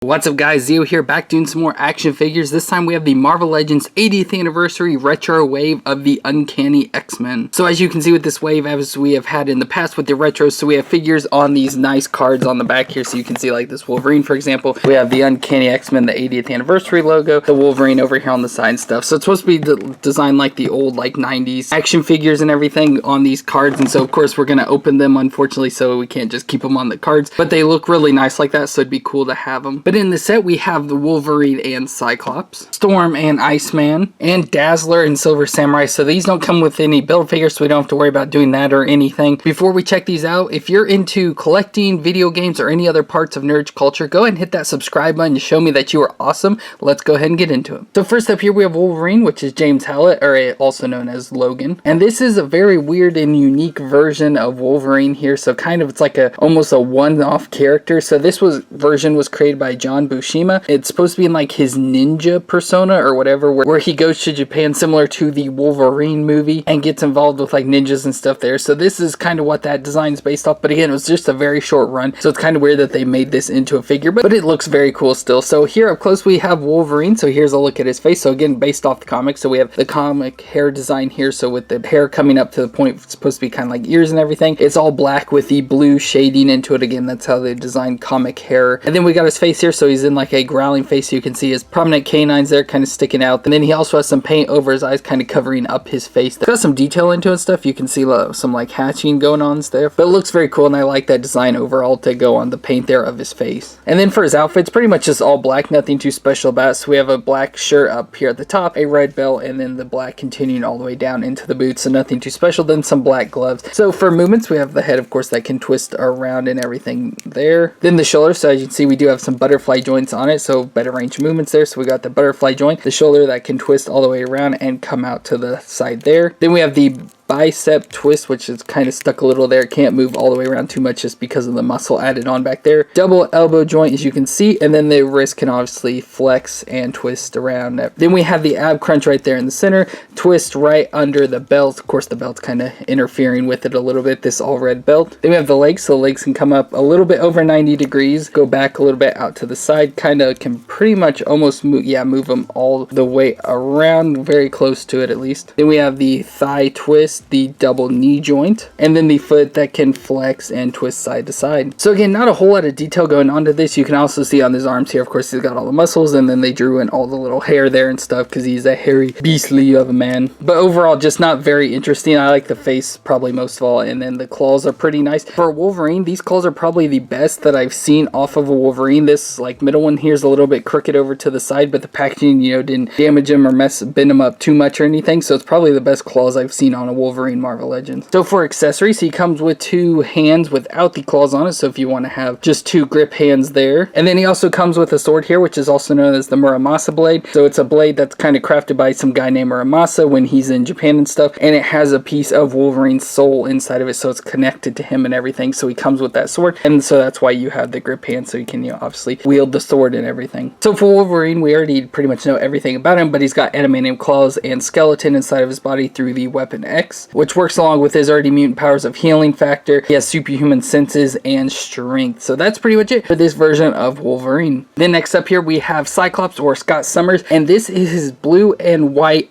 What's up guys, Zeo here, back doing some more action figures. This time we have the Marvel Legends 80th anniversary retro wave of the Uncanny X-Men. So as you can see with this wave, as we have had in the past with the retros, so we have figures on these nice cards on the back here. So you can see like this Wolverine, for example. We have the Uncanny X-Men, the 80th anniversary logo, the Wolverine over here on the side and stuff. So it's supposed to be designed like the old like 90s action figures and everything on these cards. And so of course we're going to open them, unfortunately, so we can't just keep them on the cards. But they look really nice like that, so it'd be cool to have them. But in the set, we have the Wolverine and Cyclops, Storm and Iceman, and Dazzler and Silver Samurai. So these don't come with any build figures, so we don't have to worry about doing that or anything. Before we check these out, if you're into collecting video games or any other parts of nerd culture, go ahead and hit that subscribe button to show me that you are awesome. Let's go ahead and get into it. So first up here, we have Wolverine, which is James Howlett, or also known as Logan. And this is a very weird and unique version of Wolverine here. So kind of, it's like almost a one-off character. So this version was created by John Buscema. It's supposed to be in like his ninja persona or whatever, where he goes to Japan, similar to the Wolverine movie, and gets involved with like ninjas and stuff there. So this is kind of what that design is based off. But again, it was just a very short run, so it's kind of weird that they made this into a figure, but it looks very cool still. So here up close we have Wolverine. So here's a look at his face. So again, based off the comic, so we have the comic hair design here. So with the hair coming up to the point, it's supposed to be kind of like ears and everything. It's all black with the blue shading into it. Again, that's how they designed comic hair. And then we got his face here. So he's in like a growling face. You can see his prominent canines there kind of sticking out, and then he also has some paint over his eyes kind of covering up his face. There's got some detail into it and stuff. You can see some like hatching going on there, but it looks very cool, and I like that design overall to go on the paint there of his face. And then for his outfit, it's pretty much just all black, nothing too special about it. So we have a black shirt up here at the top, a red belt, and then the black continuing all the way down into the boots, so nothing too special. Then some black gloves. So for movements, we have the head, of course, that can twist around and everything there. Then the shoulder, so as you can see, we do have some butterfly joints on it, so better range of movements there. So we got the butterfly joint, the shoulder that can twist all the way around and come out to the side there. Then we have the bicep twist, which is kind of stuck a little there. Can't move all the way around too much just because of the muscle added on back there. Double elbow joint, as you can see, and then the wrist can obviously flex and twist around. Then we have the ab crunch right there in the center, twist right under the belt. Of course, the belt's kind of interfering with it a little bit, this all red belt. Then we have the legs, so the legs can come up a little bit over 90 degrees, go back a little bit out to the side, kind of can pretty much almost move them all the way around, very close to it at least. Then we have the thigh twist, the double knee joint, and then the foot that can flex and twist side to side. So again, not a whole lot of detail going on to this. You can also see on his arms here, of course, he's got all the muscles, and then they drew in all the little hair there and stuff because he's a hairy beastly of a man. But overall, just not very interesting. I like the face probably most of all, and then the claws are pretty nice. For Wolverine, these claws are probably the best that I've seen off of a Wolverine. This like middle one here is a little bit crooked over to the side, but the packaging, didn't damage him or bend him up too much or anything. So it's probably the best claws I've seen on a Wolverine Marvel Legends. So for accessories, he comes with two hands without the claws on it, so if you want to have just two grip hands there. And then he also comes with a sword here, which is also known as the Muramasa blade. So it's a blade that's kind of crafted by some guy named Muramasa when he's in Japan and stuff, and it has a piece of Wolverine's soul inside of it, so it's connected to him and everything. So he comes with that sword, and so that's why you have the grip hand, so you can obviously wield the sword and everything. So for Wolverine, we already pretty much know everything about him, but he's got adamantium claws and skeleton inside of his body through the Weapon X, which works along with his already mutant powers of healing factor. He has superhuman senses and strength. So that's pretty much it for this version of Wolverine. Then next up here we have Cyclops, or Scott Summers, and this is his blue and white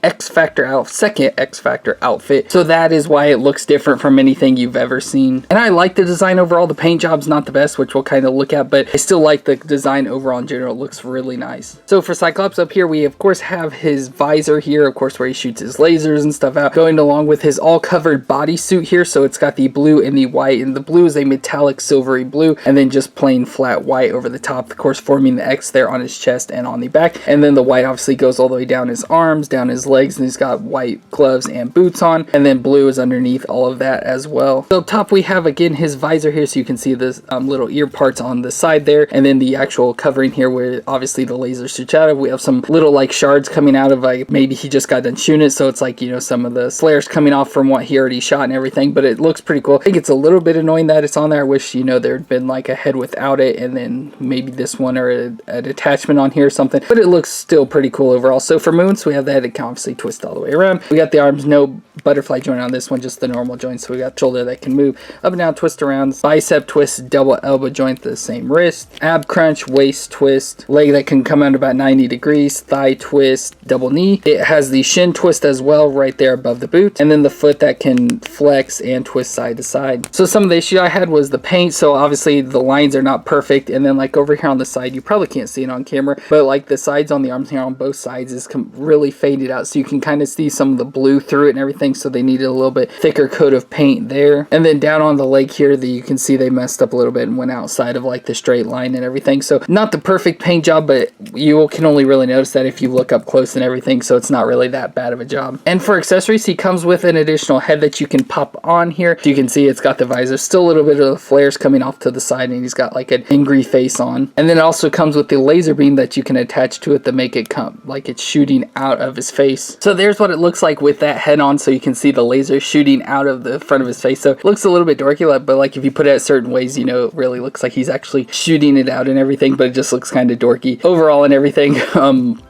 second X Factor outfit. So that is why it looks different from anything you've ever seen. And I like the design overall. The paint job's not the best, which we'll kind of look at, but I still like the design overall in general. It looks really nice. So for Cyclops up here, we of course have his visor here, of course, where he shoots his lasers and stuff out, going along with his all covered bodysuit here. So it's got the blue and the white, and the blue is a metallic silvery blue, and then just plain flat white over the top, of course forming the X there on his chest and on the back. And then the white obviously goes all the way down his arms, down his legs, and he's got white gloves and boots on, and then blue is underneath all of that as well. So up top we have again his visor here, so you can see this little ear parts on the side there, and then the actual covering here where obviously the laser shoots out of. We have some little like shards coming out of, like maybe he just got done shooting it, so it's like some of the flares coming off off from what he already shot and everything, but it looks pretty cool. I think it's a little bit annoying that it's on there. I wish, you know, there'd been like a head without it, and then maybe this one or an attachment on here or something, but it looks still pretty cool overall. So for moons, we have the head that can obviously twist all the way around. We got the arms, no butterfly joint on this one, just the normal joint. So we got shoulder that can move up and down, twist around, bicep twist, double elbow joint, the same wrist, ab crunch, waist twist, leg that can come out about 90 degrees, thigh twist, double knee. It has the shin twist as well right there above the boot, and then the foot that can flex and twist side to side. So some of the issue I had was the paint, so obviously the lines are not perfect, and then like over here on the side, you probably can't see it on camera, but like the sides on the arms here on both sides is really faded out, so you can kind of see some of the blue through it and everything, so they needed a little bit thicker coat of paint there. And then down on the leg here, you can see they messed up a little bit and went outside of like the straight line and everything, so not the perfect paint job, but you can only really notice that if you look up close and everything, so it's not really that bad of a job. And for accessories, he comes with an additional head that you can pop on here. So you can see it's got the visor, still a little bit of the flares coming off to the side, and he's got like an angry face on. And then it also comes with the laser beam that you can attach to it to make it come like it's shooting out of his face. So there's what it looks like with that head on, so you can see the laser shooting out of the front of his face. So it looks a little bit dorky, but like if you put it at certain ways, you know, it really looks like he's actually shooting it out and everything, but it just looks kind of dorky overall and everything,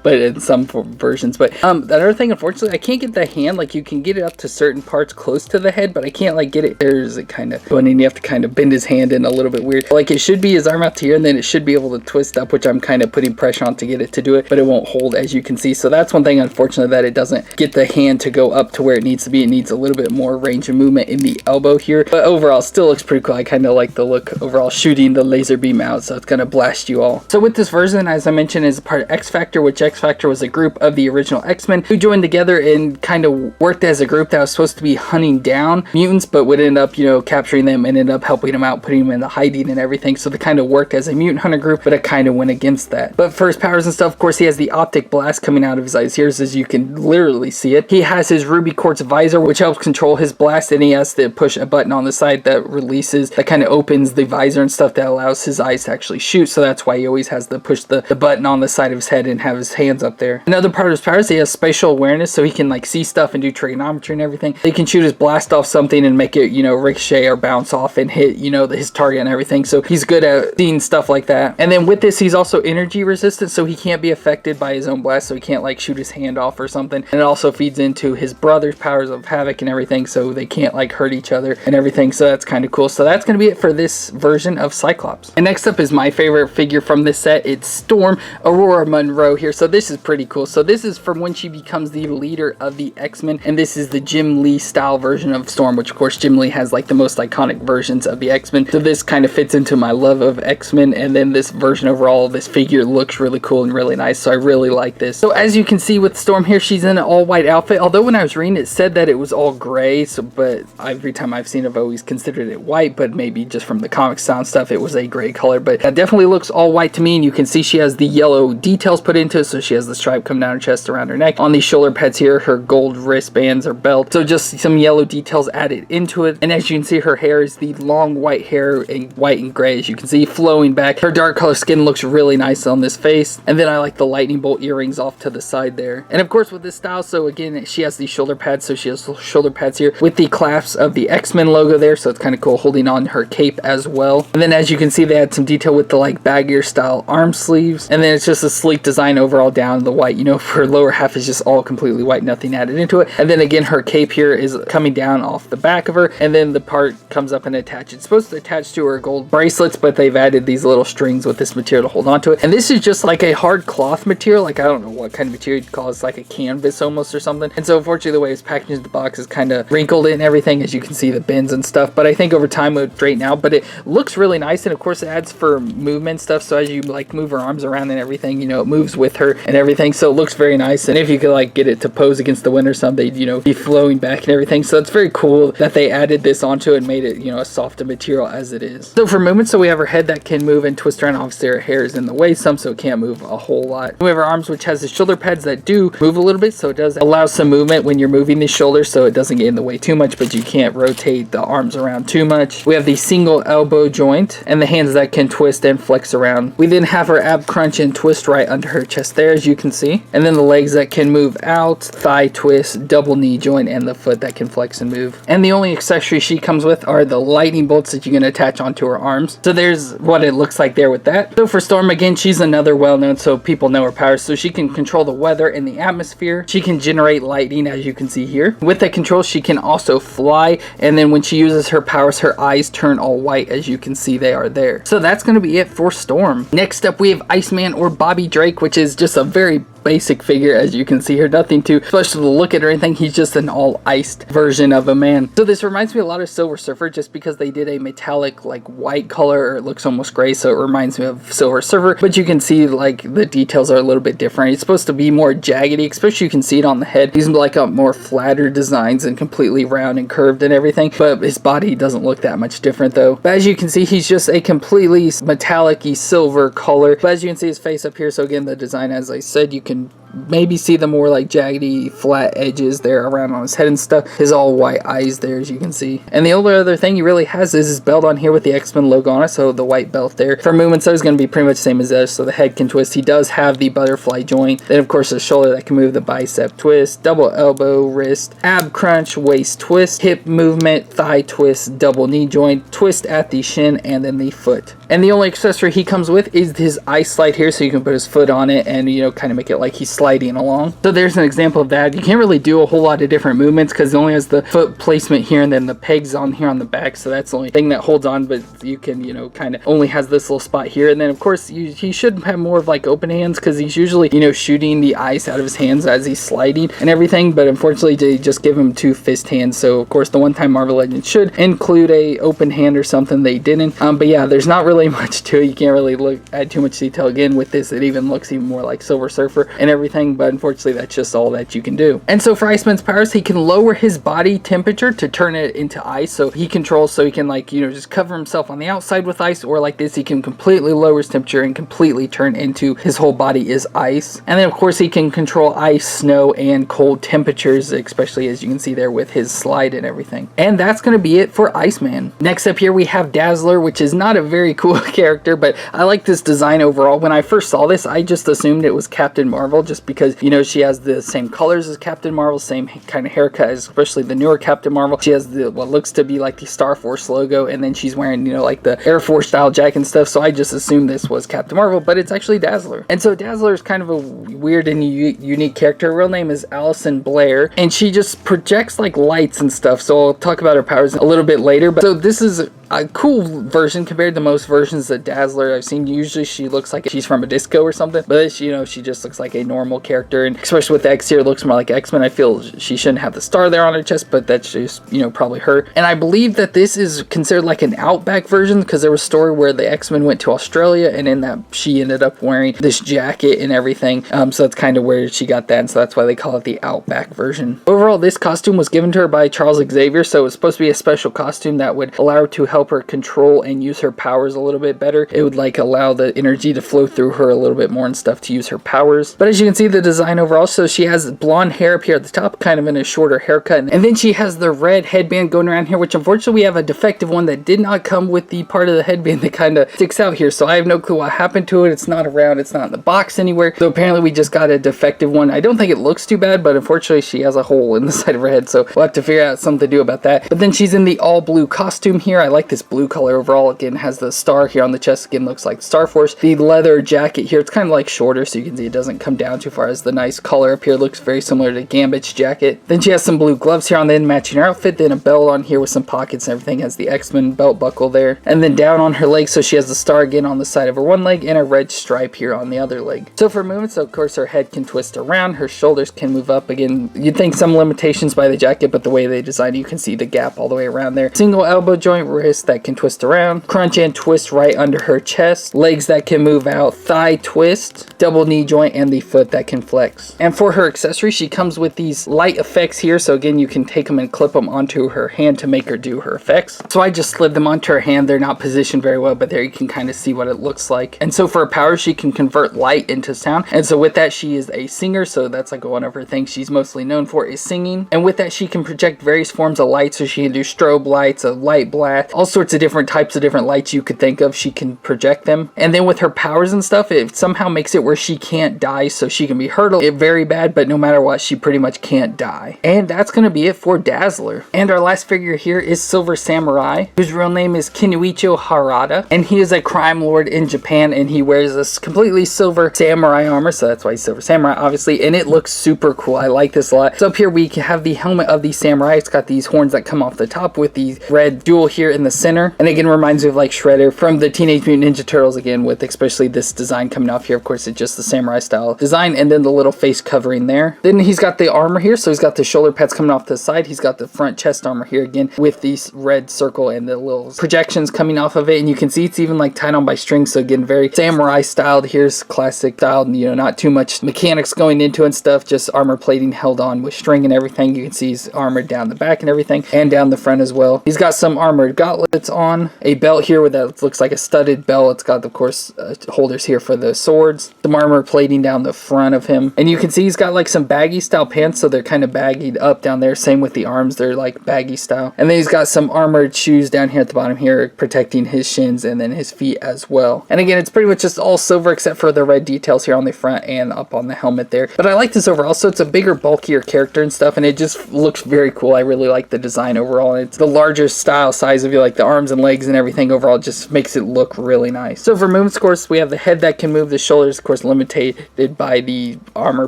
but in some versions. But another thing, unfortunately, I can't get the hand, like you can get it up to certain parts close to the head, but I can't like get it. There's a kind of going in, you have to kind of bend his hand in a little bit weird. Like it should be his arm out to here, and then it should be able to twist up, which I'm kind of putting pressure on to get it to do it, but it won't hold, as you can see. So that's one thing, unfortunately, that it doesn't get the hand to go up to where it needs to be. It needs a little bit more range of movement in the elbow here, but overall still looks pretty cool. I kind of like the look overall shooting the laser beam out, so it's gonna blast you all. So with this version, as I mentioned, is a part of X Factor, which X Factor was a group of the original X-Men who joined together and kind of worked as a group that was supposed to be hunting down mutants, but would end up, you know, capturing them and end up helping them out, putting them in the hiding and everything. So they kind of worked as a mutant hunter group, but it kind of went against that. But for his powers and stuff, of course, he has the optic blast coming out of his eyes here, as you can literally see it. He has his ruby quartz visor, which helps control his blast, and he has to push a button on the side that releases, that kind of opens the visor and stuff that allows his eyes to actually shoot. So that's why he always has to push the button on the side of his head and have his hands up there. Another part of his powers, he has spatial awareness, so he can like see stuff and do trigonometry and everything. He can shoot his blast off something and make it, you know, ricochet or bounce off and hit, you know, his target and everything. So he's good at seeing stuff like that. And then with this, he's also energy resistant, so he can't be affected by his own blast, so he can't like shoot his hand off or something. And it also feeds into his brother's powers of havoc and everything, so they can't like hurt each other and everything. So that's kind of cool. So that's going to be it for this version of Cyclops. And next up is my favorite figure from this set. It's Storm Aurora Monroe here. So this is pretty cool. So this is from when she becomes the leader of the X-Men, and this is the Jim Lee style version of Storm, which of course Jim Lee has like the most iconic versions of the X-Men. So this kind of fits into my love of X-Men, and then this version overall, this figure looks really cool and really nice, so I really like this. So as you can see with Storm here, she's in an all white outfit, although when I was reading it said that it was all gray, so but every time I've seen it I've always considered it white, but maybe just from the comic sound stuff it was a gray color, but that definitely looks all white to me. And you can see she has the yellow details put into it, so she has the stripe come down her chest around her neck. On these shoulder pads here, her gold wristbands or belt, so just some yellow details added into it. And as you can see, her hair is the long white hair in white and gray, as you can see, flowing back. Her dark color skin looks really nice on this face, and then I like the lightning bolt earrings off to the side there. And of course with this style, so again, she has these shoulder pads, so she has shoulder pads here with the clasps of the X-Men logo there, so it's kind of cool, holding on her cape as well. And then as you can see, they had some detail with the like baggier style arm sleeves, and then it's just a sleek design overall down the white, you know, for her lower half is just all completely white, nothing added into it. And then again, her cape here is coming down off the back of her, and then the part comes up and attaches. It's supposed to attach to her gold bracelets, but they've added these little strings with this material to hold on to it. And this is just like a hard cloth material, like I don't know what kind of material you'd call it. It's like a canvas almost or something. And so unfortunately the way it's packaged in the box is kind of wrinkled and everything, as you can see the bends and stuff, but I think over time it would straighten out. But it looks really nice, and of course it adds for movement stuff, so as you like move her arms around and everything, you know, it moves with her and everything, so it looks very nice. And if you could like get it to pose against the wind or something, you know, be flowing back and everything, so it's very cool that they added this onto it and made it, you know, a softer material as it is. So for movement, so we have her head that can move and twist around. Obviously her hair is in the way some, so it can't move a whole lot. We have her arms, which has the shoulder pads that do move a little bit, so it does allow some movement when you're moving the shoulders, so it doesn't get in the way too much, but you can't rotate the arms around too much. We have the single elbow joint and the hands that can twist and flex around. We then have her ab crunch and twist right under her chest there, as you can see, and then the legs that can move out, thigh twist, double knee joint, and and the foot that can flex and move. And the only accessories she comes with are the lightning bolts that you can attach onto her arms. So there's what it looks like there with that. So for Storm, again, she's another well-known, so people know her powers. So she can control the weather and the atmosphere. She can generate lightning, as you can see here. With that control, she can also fly, and then when she uses her powers, her eyes turn all white, as you can see they are there. So that's going to be it for Storm. Next up, we have Iceman, or Bobby Drake, which is just a very basic figure, as you can see here. Nothing too special to look at or anything. He's just an all iced version of a man. So this reminds me a lot of Silver Surfer, just because they did a metallic like white color, or it looks almost gray, so it reminds me of Silver Surfer, but you can see like the details are a little bit different. It's supposed to be more jaggedy, especially you can see it on the head. He's like a more flatter designs and completely round and curved and everything, but his body doesn't look that much different though. But as you can see, he's just a completely metallic-y silver color. But as you can see his face up here, so again, the design, as I said, you can maybe see the more like jaggedy flat edges there around on his head and stuff. His all white eyes there, as you can see. And the only other thing he really has is his belt on here with the XMen logo on it, so the white belt there. For movements, so it's going to be pretty much the same as this, so the head can twist. He does have the butterfly joint. Then of course the shoulder that can move, the bicep twist, double elbow, wrist, ab crunch, waist twist, hip movement, thigh twist, double knee joint, twist at the shin, and then the foot. And the only accessory he comes with is his ice slide here, so you can put his foot on it and, you know, kind of make it like he's sliding along. So there's an example of that. You can't really do a whole lot of different movements because it only has the foot placement here and then the pegs on here on the back, so that's the only thing that holds on, but you can, you know, kind of only has this little spot here. And then of course he should have more of like open hands, because he's usually, you know, shooting the ice out of his hands as he's sliding and everything, but unfortunately they just give him 2 fist hands. So of course the one time Marvel Legends should include a open hand or something, they didn't. But yeah, there's not really much to it. You can't really add too much detail. Again, with this it even looks even more like Silver Surfer and everything, but unfortunately that's just all that you can do. And so for Iceman's powers, he can lower his body temperature to turn it into ice. So he controls, so he can, like, you know, just cover himself on the outside with ice, or like this, he can completely lower his temperature and completely turn into his whole body is ice. And then of course he can control ice, snow, and cold temperatures, especially as you can see there with his slide and everything. And that's going to be it for Iceman. Next up here we have Dazzler, which is not a very cool character, but I like this design overall. When I first saw this, I just assumed it was Captain Marvel, just because, you know, she has the same colors as Captain Marvel, same kind of haircut as especially the newer Captain Marvel. She has the what looks to be like the Star Force logo, and then she's wearing, you know, like the Air Force style jacket and stuff, so I just assumed this was Captain Marvel, but it's actually Dazzler. And so Dazzler is kind of a weird and unique character. Her real name is Allison Blair, and she just projects like lights and stuff, so I'll talk about her powers a little bit later. But so this is a cool version compared to most versions of Dazzler I've seen. Usually she looks like she's from a disco or something, but this, you know, she just looks like a normal character, and especially with the X here, it looks more like X-Men. I feel she shouldn't have the star there on her chest, but that's just, you know, probably her. And I believe that this is considered like an Outback version, because there was a story where the X-Men went to Australia, and in that she ended up wearing this jacket and everything, so that's kind of where she got that, and so that's why they call it the Outback version. Overall, this costume was given to her by Charles Xavier, so it was supposed to be a special costume that would allow her to help her control and use her powers a little bit better. It would like allow the energy to flow through her a little bit more and stuff to use her powers. But as you can see, the design overall, so she has blonde hair up here at the top, kind of in a shorter haircut, and then she has the red headband going around here, which unfortunately we have a defective one that did not come with the part of the headband that kind of sticks out here, so I have no clue what happened to it. It's not around, it's not in the box anywhere, so apparently we just got a defective one. I don't think it looks too bad, but unfortunately she has a hole in the side of her head, so we'll have to figure out something to do about that. But then she's in the all blue costume here. I like this blue color overall. Again, has the star here on the chest, again looks like Star Force. The leather jacket here, it's kind of like shorter, so you can see it doesn't come down too far, as the nice color up here looks very similar to Gambit's jacket. Then she has some blue gloves here on the end matching her outfit, then a belt on here with some pockets and everything, has the X-Men belt buckle there, and then down on her leg, so she has the star again on the side of her one leg and a red stripe here on the other leg. So for movements, of course, her head can twist around, her shoulders can move up. Again, you'd think some limitations by the jacket, but the way they designed it, you can see the gap all the way around there. Single elbow joint, wrist that can twist around, crunch and twist right under her chest, legs that can move out, thigh twist, double knee joint, and the foot that can flex. And for her accessory, she comes with these light effects here, so again, you can take them and clip them onto her hand to make her do her effects. So I just slid them onto her hand. They're not positioned very well, but there you can kind of see what it looks like. And so for her power, she can convert light into sound, and so with that, she is a singer, so that's like one of her things she's mostly known for is singing. And with that, she can project various forms of light, so she can do strobe lights, a light blast, all sorts of different types of different lights you could think of, she can project them. And then with her powers and stuff, it somehow makes it where she can't die, so she can be hurt very bad, but no matter what, she pretty much can't die. And that's going to be it for Dazzler. And our last figure here is Silver Samurai, whose real name is Kinuicho Harada, and he is a crime lord in Japan, and he wears this completely silver samurai armor, so that's why he's Silver Samurai, obviously, and it looks super cool. I like this a lot. So up here we have the helmet of the samurai. It's got these horns that come off the top with the red jewel here in the center, and again reminds me of like Shredder from the Teenage Mutant Ninja Turtles, again with especially this design coming off here. Of course, it's just the samurai style design, and then the little face covering there. Then he's got the armor here, so he's got the shoulder pads coming off the side. He's got the front chest armor here again with these red circle and the little projections coming off of it, and you can see it's even like tied on by strings, so again very samurai styled. Here's classic style, you know, not too much mechanics going into and stuff, just armor plating held on with string and everything. You can see he's armored down the back and everything, and down the front as well. He's got some armored gauntlets on, a belt here with that looks like a studded belt. It's got, of course, holders here for the swords, some armor plating down the front of him, and you can see he's got like some baggy style pants, so they're kind of baggied up down there. Same with the arms, they're like baggy style. And then he's got some armored shoes down here at the bottom here, protecting his shins and then his feet as well. And again, it's pretty much just all silver except for the red details here on the front and up on the helmet there. But I like this overall. So it's a bigger, bulkier character and stuff, and it just looks very cool. I really like the design overall, and it's the larger style size of you, like the arms and legs and everything overall. It just makes it look really nice. So for movement scores, we have the head that can move, the shoulders, of course, limited by the armor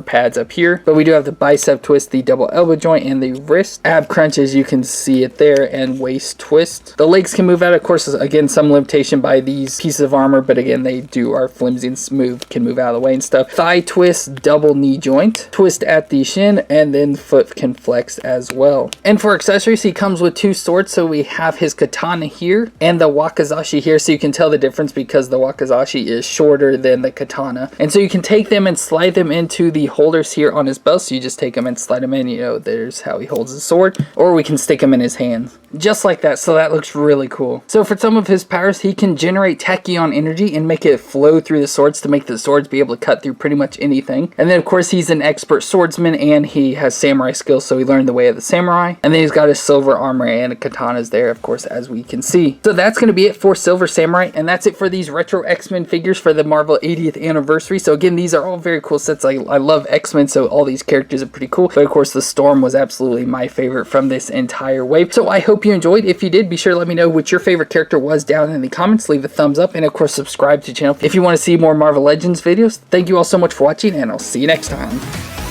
pads up here. But we do have the bicep twist, the double elbow joint, and the wrist ab crunch, as you can see it there, and waist twist. The legs can move out, of course, again, some limitation by these pieces of armor, but again, they are flimsy and smooth, can move out of the way and stuff. Thigh twist, double knee joint, twist at the shin, and then foot can flex as well. And for accessories, he comes with two swords, so we have his katana here and the wakizashi here, so you can tell the difference because the wakizashi is shorter than the katana. And so you can take them and slide them into the holders here on his belt, so you just take them and slide them in, you know, there's how he holds his sword, or we can stick them in his hands. Just like that, so that looks really cool. So for some of his powers, he can generate tachyon energy and make it flow through the swords to make the swords be able to cut through pretty much anything. And then of course he's an expert swordsman, and he has samurai skills, so he learned the way of the samurai. And then he's got his silver armor and katanas there, of course, as we can see. So that's going to be it for Silver Samurai, and that's it for these retro X-Men figures for the Marvel 80th anniversary. So again, these are all very cool sets. I love X-Men, so all these characters are pretty cool. But of course, the Storm was absolutely my favorite from this entire wave. So I hope you enjoyed. If you did, be sure to let me know what your favorite character was down in the comments. Leave a thumbs up, and of course, subscribe to the channel if you want to see more Marvel Legends videos. Thank you all so much for watching, and I'll see you next time.